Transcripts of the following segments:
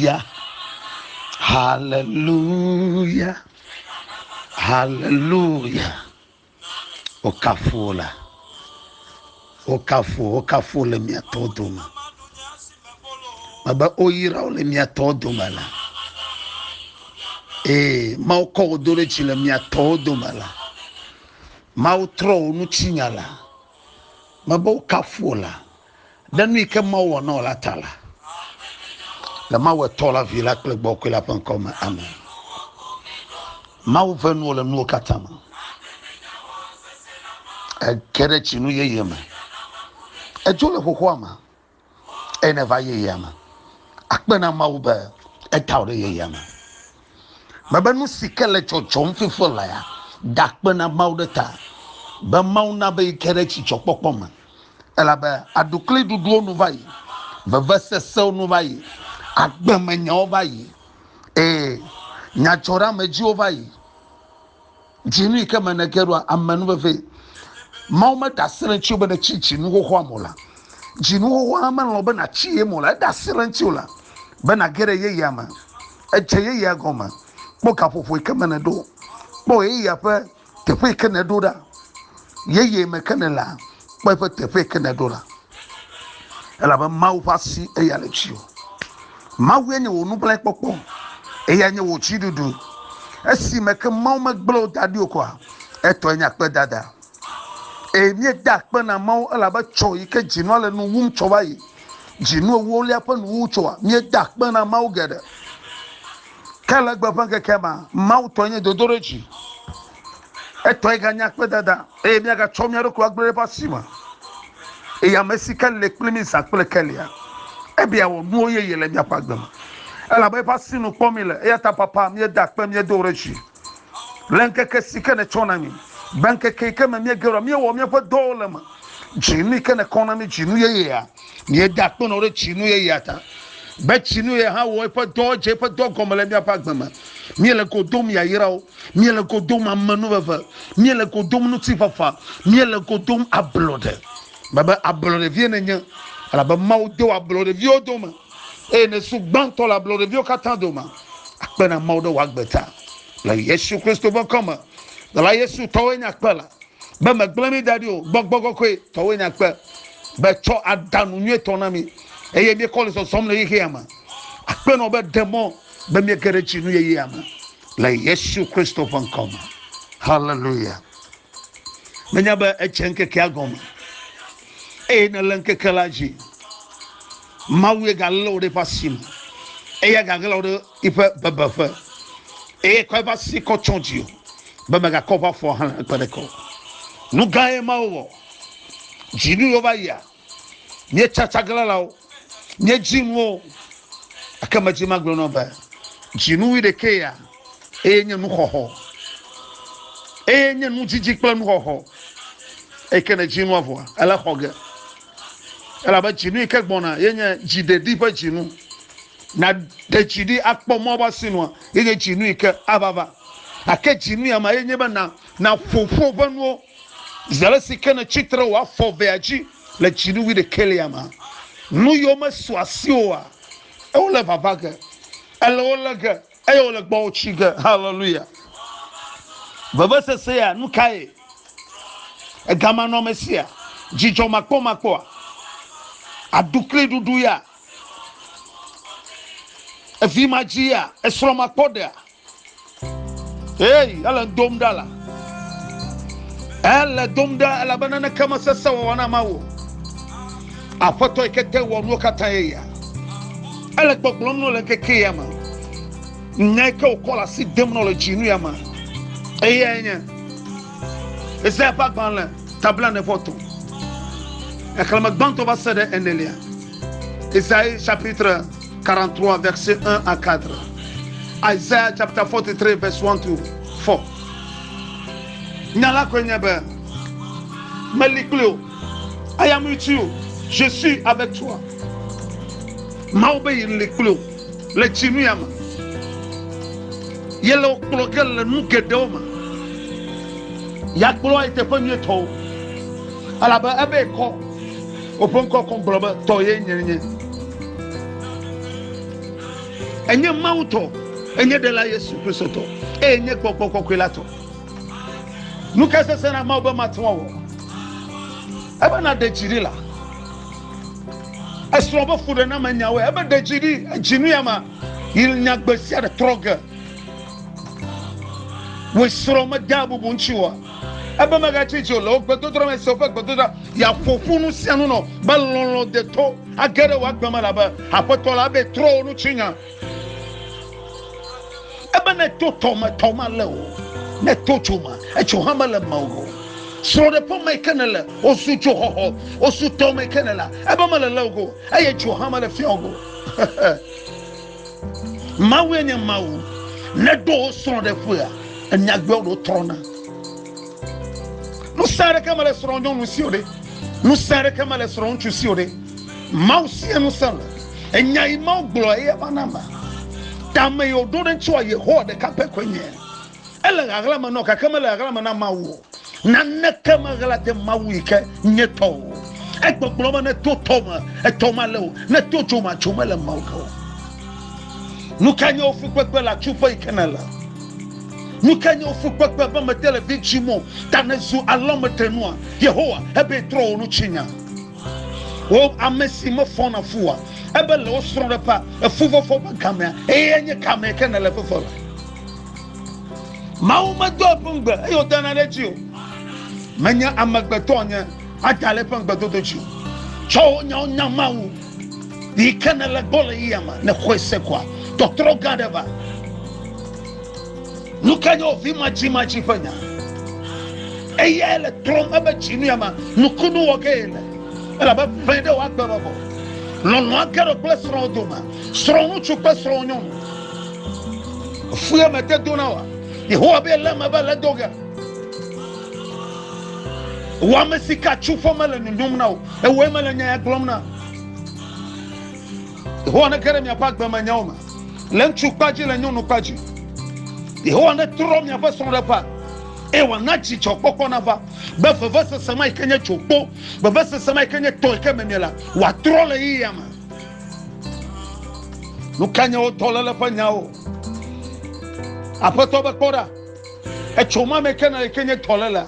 Hallelujah. Hallelujah. Hallelujah. Okafula. Okafula mi atoduma. Baba oyira ole mi atoduma la. Mau ko dole chile mi atoduma la. Mau tro nu chinyala. Baba okafula. Dan wi ke mau no la tala. La mau tola vila kle boko la pen comme amen. Mau venu le nu katama. Kere chinu ye yema. Ejole hohoama. Eneva ye yema. Akbena mau ba etawde ye yema. Baba nu sikele chochom fifola ya. Dakbena mau de ta. Ba mau na be kere chi chokpokpoma. Ela ba adukle dudu nu vai. Ba vese se nu vai. Akbema nyo vai. Nyachora meji vai. Jinu ikama na kerwa amanu befe. Mauma da siranchi oba na chichi nu ho amola. Jinu ho ama no ba na chi emola da siranchi ola. Ba na gere ye yama. Eche ye ya goma. Bo ka fofo ikama na do. Bo ye ya fa te fe kana do da. Ye me kana la. Bo fa te fe kana do la. Ela ba mau fasi e ya le chio. Mau ye ne wonu bla popo. E ya nye wo chi dudu. Esi me ke mau me glo dadi okwa. Eto enya pe dada. Miye dak pe na mau ala ba choyi ke jino le nu wum chowayi. Jino wo le pa nu wu chowa. Miye dak pe na mau gede. Kala gba pan ke kema mau to nye dodoreji. Eto e ganya pe dada. Miye ga chomya ro kwa gbere pa sima. Ya mesika le klimi sa kle kelia. Bia wo nu ye yele mia pa gbam. Ala ba pa sinu pomile. Ya ta papa miye dak pe miye doreji. Lenke ke sike ne chonami. Banke keke me gero me wo me fa dole ma jinu ke na economy jinu ye ya me da ko no re jinu ye ya ta ba jinu ye ha wo fa do je fa do gomele me pa gbama me le ko dom ya yirawo me le ko dom amanu fa me le ko dom no ti fafa me le ko dom ablode baba ablode vie na nya ala ba mawo do ablode vie odoma ne su gbanto la ablode vie katandoma akpena mawo do wagbeta la Yesu Kristo ba koma la Yesu towe nyakpela ba maglami dadi o gbogbogo kwe towe nyakpe ba cho adanu nwe tonami eye mi call so somle yike ama akpe no be demo ba mi gerechi nu ye ama la Yesu Kristo van koma hallelujah menya ba echenke ke agoma na lenke kalaji mawe ga lo de pasim ga lo de ife babafa kwa ba si ko chonjio ba mega cover for hand pedeko nu gae mawo jinu yo ba ya nye chachagala lawo nye jinwo akama jima glo no ba jinu wi de ke ya nye nu hoho nye nu jiji plan hoho kana jinu avo ala hoge ala ba jinu ke gbona yenye jide dipa jinu na de jidi akpo mo ba sinu yenye jinu ke ababa akejinu ya ma yenye ba na fofo banuo zalasi kana chitra wa fo veaji la jinu wi de keliama nu yo ma suasioa e wala babaga alola e wala gbo chiga hallelujah baba se ya nu kai e gama no mesia jijo makpo adukle dudu ya e fi magia e sro makpo da ala domdala ala domda ala banana kama sasa wana mawo afoto ekete wonu kataya ala gbogbon no le keke yama nyaka okola si demnology nu yama enya esa pa gbanle tabla ne photo aklama gbanto ba sede enelia Isaïe chapitre 43 verset 1 à 4 Isaiah chapter 43 verse 1 to 4. Nyala kwenyebe. Melikleo. I am with you. Je suis avec toi. Maube likleo. Le chinuyama. Yelo klokel le nugedoma. Yaklo ite premier to. Alaba abe ko. Opon ko kon bloba toye nyenye. enye mauto enye de la Yesu Kristo to enye kokokokelato nuka sese na ma oba matwa wo eba na de chirila asrobo fude na manyawe eba de chiri jinu ya ma ilnya gbesia de troga we sroma dabu bunchiwa eba maga chicho lo gbedodro me sofa gbedodra ya fofunu sianu no balolo de to agere wa gbama la ba apotola be tro nu chinya eba na to toma lewo na to chuma e chuhama le mawo so de po me kenela osu chuho osu to me kenela eba ma le logo e chuhama le fiongo mawu enye mawu na do so de fuya enya gbe do trona no sare kama le soro nyon siode no sare kama le soro nchu siode mausi enu sala enya ima glo ye banama tame yo do den chwa ye ho de kape kwenye ele gagla ma no ka kama le gagla ma na mawu na ne kama gala de mawu ike nyeto e gbogbo ma ne to toma e toma le ne to chuma le mawu ko no kanyo fu pepe la chufa ikenala nous gagnons au football pour mettre le victime dans les eaux à l'homme de nous. Yehowa, ebe trop nous chinya. Oh, amesi me font na fua. Ebe le osron de pas. Fou fou pas caméra. Et yenye caméra qu'elle ne le fait pas. Mauma do pungbe. Yo dana le tio. Menya amagbetonya. Atale pungbe do tio. Cho nya mawu. Di kana la bola yama. Ne kwese kwa. To trop gadeva. Nous gagnons vie machi fanya. Et il le trom aba chiniama. Nous kunu okele. Elle a pas fait de wak babo. L'on a qu'à replacer son doma. Son tu pas son nom. Fouya mette donawa. Et ho abe la ma la doga. Wa mesika chufa mala nyum na. E we mala nya glomna. Ho na kere mi apak ba manyaoma. Len chupaji la nyunu paji. Yehowa ne tro mi afa son repa e wana chi chokoko na va ba fa se sama ikenye chokpo ba se sama ikenye to ikememiela wa tro le yama lukanya o tola la panyao apoto ba kora e choma me kana ikenye tola la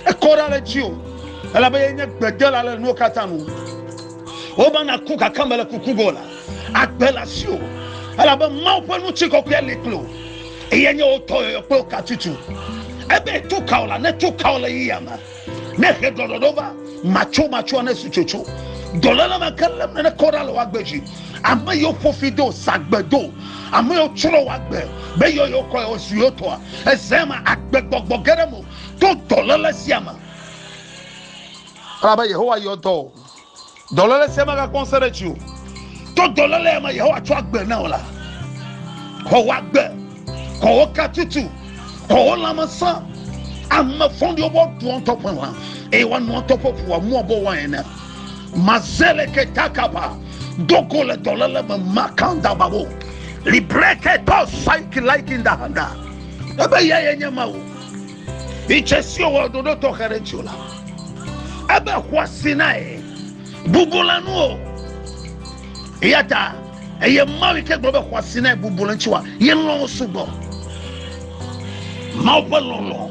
e kora le chio ala ba yenye gbedela le no katanu o ba na kuka kambala kukugola agbela sio ala ba maupo no chiko kwa leklo eyenye otoyo pro katutu ebe tu kaola ne tu kaola yama ne hedodova macho na suchocho dolala makalla ne koral wagbeji ama yo fofido sagbedo ama yo churo wagbe be yo ko osuyoto ezema agbegbogbo geremo to dolala siama aba Yehowa yoto dolala siama ka konsere chu to dolala ma Yehowa chu agbe na ola ko wagbe ko katutu ko lamasa amma fondi obo tuon topon la e wan no topo fu mo bo wan na mazele ke takaba doko le dolala ma makanda babo libreke to psyche like in the handa ebe ya yenye mawo ichesi o do to kharechula ebe kwasinae bubulanu yata eye mawi ke globe kwasinae bubulanchiwa yenlo subo Maupalolo,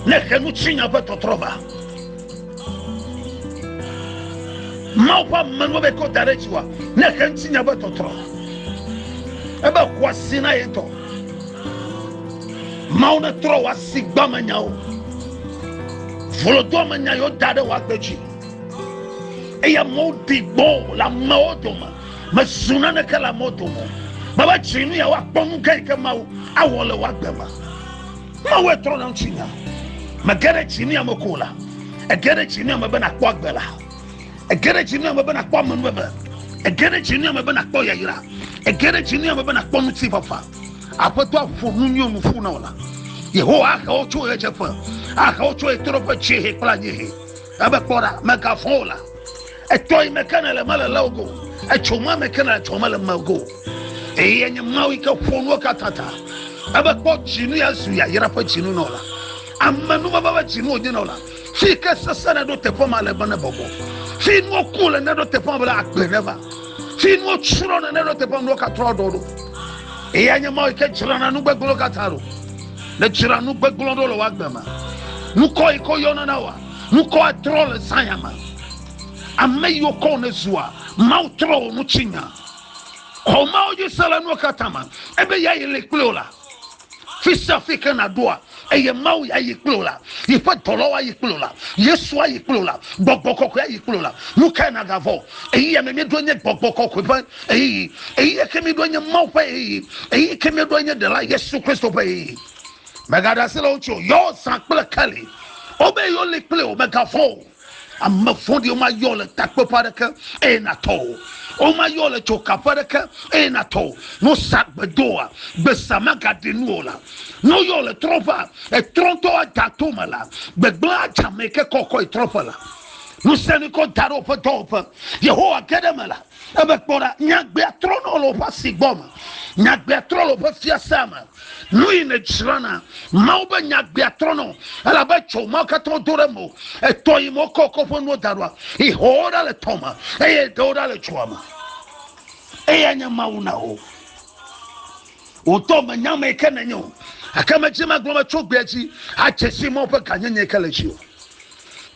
ne kenuchinya beto trova. Maupa manube ko darechiwa, ne kenchinya beto trova. Eba kwasina yeto. Mauna trova sigba manyao. Volodo manyayo dade wakbeji. Eya modi bo la maodoma. Masuna ne kala modomo. Baba chinu ya wakponga ikemau awole wakbema. Ma we trona chinya magere chinya makola egere chinya mabana kwagbela egere chinya mabana kwamnwebe egere chinya mabana kwoyira egere chinya mabana kwonti papa apoto afunu nyonu fu na ola Yehowa aka ocho ejefa aka ocho etropa chehe planye aba kora magafola etoy mekana le mala logo echoma mekana choma le mago eyenye mawi ka fonu katata aba ko chinu ya su ya yira pa chinu nola amanu baba chinu onyina ola fi ka sasana do te poma le bana bobo fi no kula na do te poma la akbeneva fi no churo na do te poma no ka trodo Eyanya mau ke chirana nu gbeglo kataro. Le chiranu gbeglo do lo wagbema. Nu ko iko yona na wa. Nu ko atrol sayama. Ame yo ko ne zua. Mau tro nu chinya. Ko mau je sala nu katama. Ebe ya ile klola. Fisa fika na doa. Eye mau ya yiklola ifa tolowa yiklola yesu ayiklola bogbokoko ayiklola nuka na gavo eyi me do nye bogbokoko pa eyi kemi do nye mau pa eyi kemi do nye de la Yesu Kristo pa eyi megada selo cho yo sakple kali obe yo likle o megafo amma fondi o ma yo le takpo paraka e na to o ma yo le choka paraka e na to no sakbedoa besama gadenuola no yo le tropa e tronto a tatumala begla chameke koko e tropala no seni ko daro pa topa Yehowa kedemala ebe kpora nyagbe trono lo pa sigboma nyagbe trono pa fiasama no ine chirana mauba nyagbe trono ala ba choma ka to doremo e toyimo koko fo no darwa I hora le toma e dora le choma e anya mauna o toma nyama e kenenyo akama chima gloma chogbechi achesi mo pa kanyenye kalechi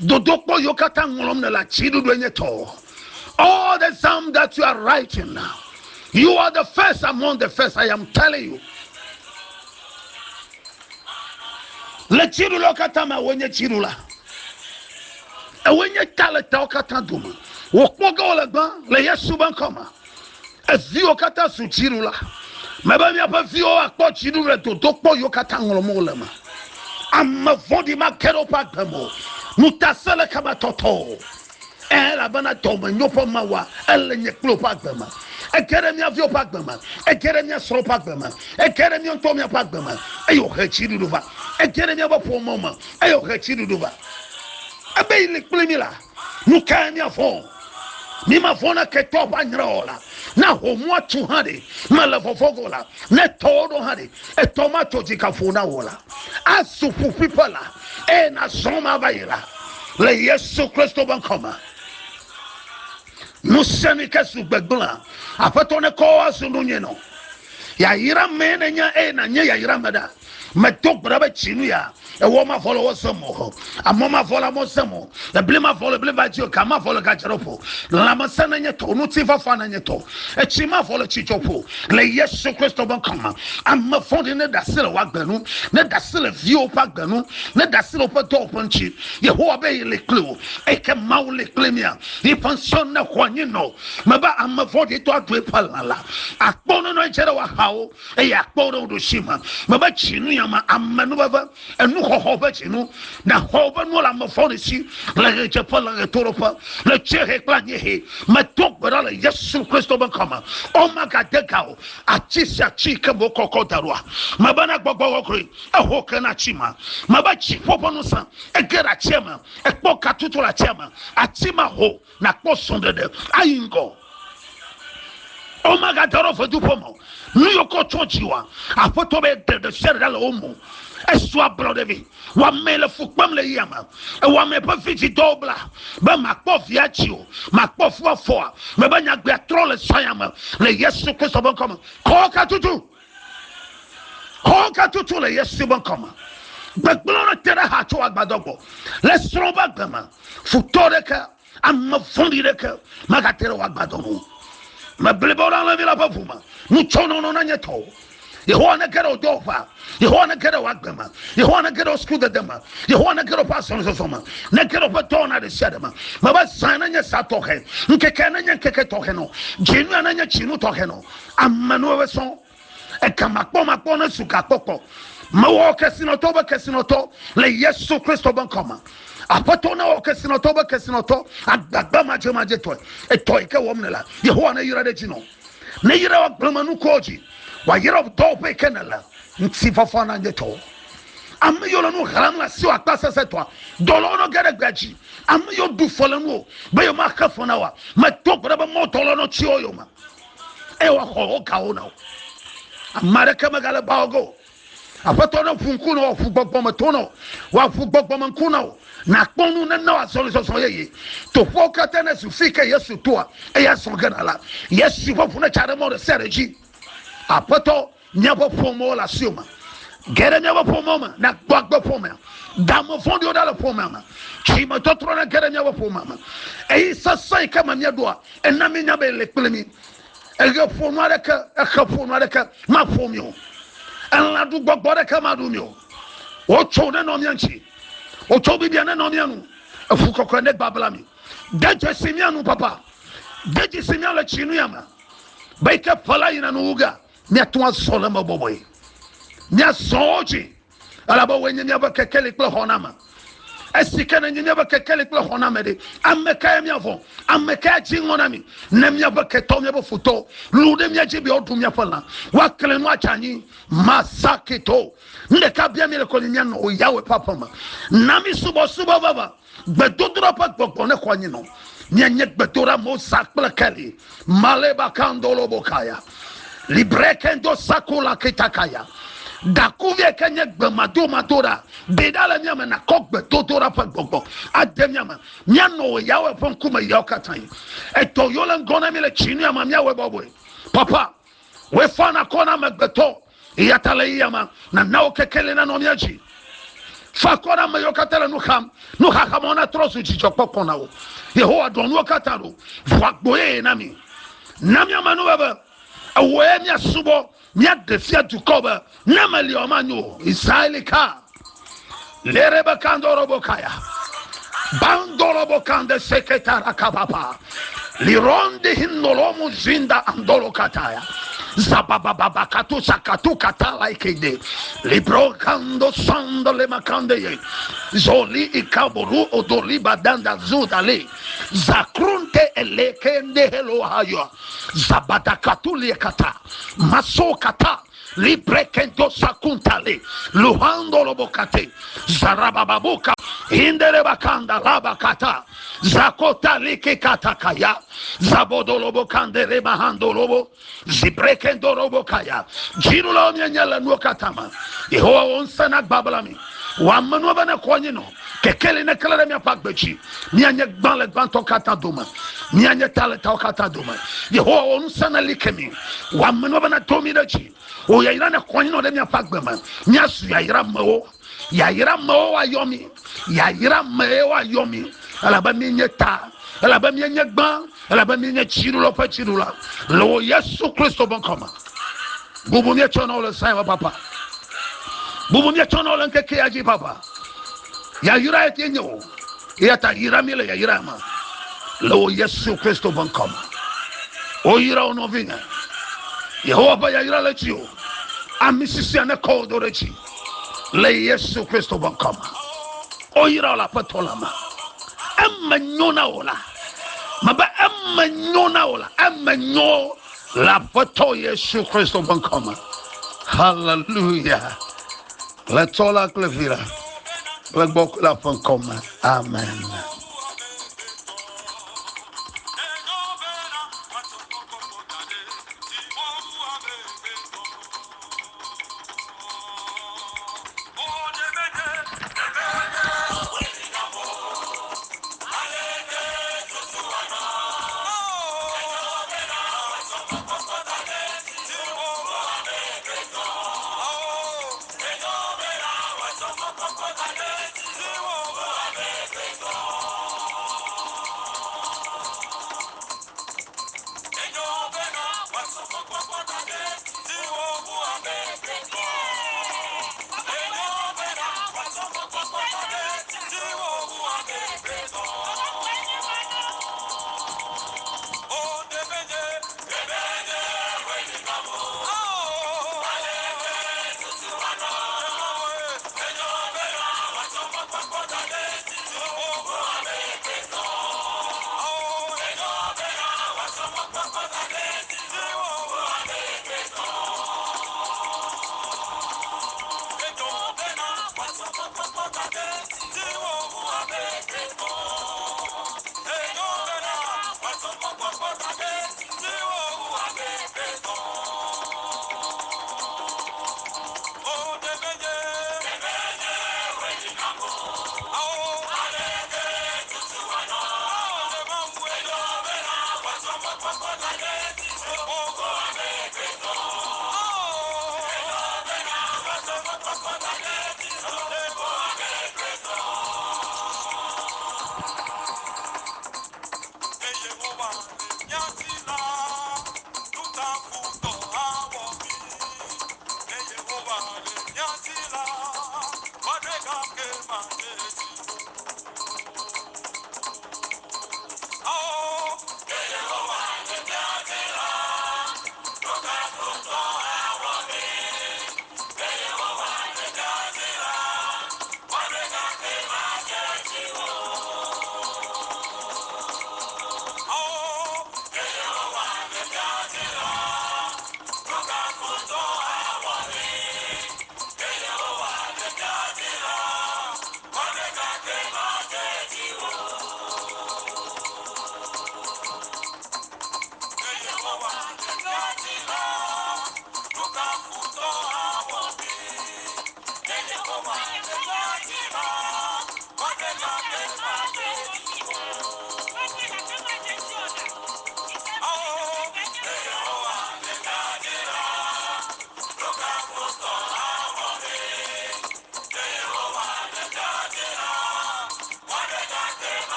dodokpo yokata ngolom na la chidu do enye to all the psalm that you are writing now you are the first among the first I am telling you le chidu lokata ma wenye chidu la e wenye kale ta okata duma wo kpoga ola gba le Yesu ban koma e vi okata su chidu la meba mi apa fi o akpo chidu re to dokpo yokata ngolomo le ma amma vodi ma kero pa gbemo mutasala kama toto la bana tombe nyopo mawa elle nye klo pa gbema ekere mi avio pa gbema ekere mi soro pa gbema ekere mi onto mi pa gbema ayo hechiru duva ekere mi abapo mama ayo hechiru duva abe ile plemila nuka mi afo mi ma fona ke to pa nrola na homo 200 mala fofogola na todo hade e tomato jikafuna wola asufu pipola e na soma baila le Yesu Kristo ban koma no sani kasu gbegla afatone ko asunu nyeno ya yira menenya e na nye ya yira mada meto braba chinu ya e wo ma folo wosomo amoma folo mosemo e blima folo blima ji kama folo ka cheropo la masana nye to no tifa fa na nye to e chima folo chichopo le Yesu Kristo ban koma amma fondi ne dasile wagbenu ne dasile vio pa gbenu ne dasile pa to ponchi Yehowa be le klo e ke mawu le klemia di pension na kwanye no maba amma fondi to adwe palala akpono no chere wa hawo e akpono do shima maba chinu ya ma amma no baba enu hoba chinu na hoba no la mafoni si la chepa la toropa le chehe klanye he ma tokbara la Yesu Kristo ban kama o magadekao achisa chika bokoko darwa mabana gbogbo okri ahoka na chima mabachi popo no san egera chema ekpoka tutola chema achima ho na kposonde de ayingo o magadaro fodu pomo nuyoko chochiwa afotobe de serda la omo eswa brodevi wa mele fukpam le yama e wa me pa fiti dobla ba makpof yachio makpof wa foa me ba nya gbe trole sayama le Yesu Kristo ban koma ko ka tutu le Yesu ban koma begbolo tera ha cho agbadogbo le sroba gbema futoreka amma fondireka magatera wa agbadomo ma blebora la vila pa fuma mu chono no na nyeto Yehowa na kero dofa Yehowa na kero wagbema Yehowa na kero skuda dema Yehowa na kero pason sosoma na kero patona de shadema maba sana nya satoke nkeke na nya nkeke toke no jinu na nya chinu toke no amano weso e kamakpo makpo na suka kokko mawo kesinoto ba kesinoto le Yesu Kristo ban koma apatona o kesinoto agbagba maje to e toike womnela Yehowa na yira de jino na yira wa gbemanu koji wa yira dope kenela nti fafana njeto am yo no haram la si wa pasa se to dolo no gere gbaji am yo du folanu be yo maka fona wa ma to braba motolo no chi oyo ma e wa ho ka ona amara kama gala bago apatona funku no fu gbogbo ma tono wa fu gbogbo man kuno na kponu na na asole so ye to fokata na su fika Yesu to e ya so gana la Yesu fo na chare mo de sereji apato nyabo pomo la sioma gere nyabo pomo ma na gbagbo pomo damo fondi oda la pomo ma chima totro na gere nyabo pomo ma e sasa kama nyadwa enna me nyabe le plemi elge pomo ala ka pomo ala ka ma pomio enla du gbagbo ala ka ma du mio o chone no mianchi o chobi dia na no mianu afu kokone bablami deje simianu papa deje simianu la chinu yama baika fala ina nuga nya to sole maboboy nya soji alaba wenye nya ba kekele kle honama esika na nya ba kekele kle honama de ameka mi afo ameka jingonami na nya ba keto nya ba foto lude nya jibi odum nya fala wakle no achanyi masakito nde ka bia mi le kolinya no yawe papa ma na mi subo baba gbedodro pa gbogbo ne kwanyi no nye gbedora mo sakpla kali maleba kandolo bokaya librekendo sakula kitakaya dakuvye kenye gbemado madora bedala nyama na kokbe dodora pa gbogbo adem nyama nyano yawe pon kuma yakatan eto yola ngona mi le chinu ya mamya we boboy papa we fana kona magbeto yatale yama na nawo kekele na no miaji fakora mayokatela no hakamona trosu chichokpoko nawo Yehowa donu kataro vwagboye nami amanu baba awe mia subo mia defia dukoba namali omanyo israelika lereba kandoro bokaya bandoro bokande sekretara kababa lironde hinolomu zinda andolo kataya zabababa katu sakatu katala ikede librokando sando le makande zoli ikaburu odoli badanda zudale zakrunte elekende helo hayo zabada katuli kata maso kata librekendo sakuntale luhando lobokate zarabababuka indere bakanda labakata zakota like katakaya zabodolobo kandere mahando lobo zibrekendo robo kaya jirulo nyanyala nuokatama Yehowa onsana gbablami wa manu bana kwanyino kekele na kala mi apagbechi mi anye gban le gban to kata doma mi anye tale to kata doma Yehowa onsana likemi wa manu bana tomi dachi o ya ira na kwanyino de mi apagbema mi asu ya ira mawo ayomi ya ira mawo ayomi alaba mi nyeta alaba mi nyegban alaba mi nyechirulo pa chirula lo Yesu Kristo bankoma bubu mi chono le sai papa bubu mi chono le nkeke aji papa ya yira etenyo yata yira mile ya yira ma lo Yesu Kristo bankoma o yira ono vinga Yehowa ba ya yira le chio amisisi ane kodo rechi le Yesu Kristo bankoma o yira la patolama amanyona ola maba amanyona ola amanyo la photo Yesu Kristo bankoma hallelujah let's all clavira la bankoma amen.